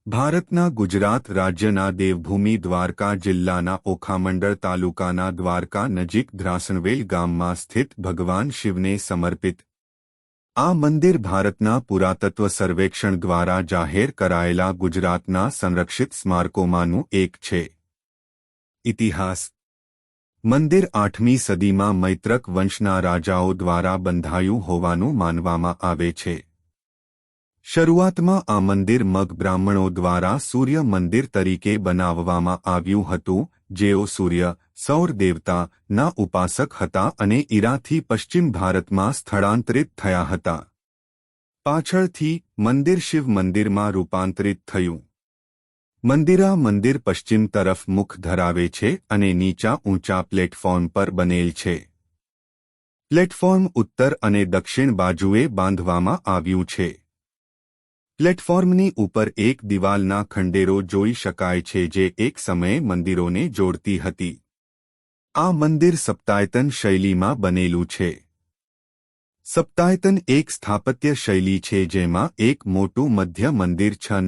ભારતના ગુજરાત રાજ્યના દેવભૂમિ દ્વારકા જિલ્લાના ઓખામંડળ તાલુકાના દ્વારકા નજીક ધ્રાસણવેલ ગામમાં સ્થિત ભગવાન શિવને સમર્પિત આ મંદિર ભારતના પુરાતત્વ સર્વેક્ષણ દ્વારા જાહેર કરાયેલા ગુજરાતના સંરક્ષિત સ્મારકોમાંનું એક છે. ઇતિહાસ મંદિર 8મી સદીમાં મૈત્રક વંશના રાજાઓ દ્વારા બંધાયું હોવાનું માનવામાં આવે છે. શરૂઆતમાં આ મંદિર મગ બ્રાહ્મણો દ્વારા સૂર્ય મંદિર તરીકે બનાવવામાં આવ્યું હતું, જેઓ સૂર્ય, સૌર દેવતા ના ઉપાસક હતા અને ઈરાનથી પશ્ચિમ ભારતમાં સ્થળાંતરિત થયા હતા. પાછળથી મંદિર શિવ મંદિરમાં રૂપાંતરિત થયું. મંદિર પશ્ચિમ તરફ મુખ ધરાવે છે અને નીચા ઊંચા પ્લેટફોર્મ પર બનેલ છે. પ્લેટફોર્મ ઉત્તર અને દક્ષિણ બાજુએ બાંધવામાં આવ્યું છે. પ્લેટફોર્મની ઉપર એક દિવાલના ખંડેરો જોઈ શકાય છે જે એક સમયે મંદિરોને જોડતી હતી. આ મંદિર સપ્તાયતન શૈલીમાં બનેલું છે. સપ્તાયતન એક સ્થાપત્ય શૈલી છે જેમાં એક મોટું મધ્ય મંદિર 6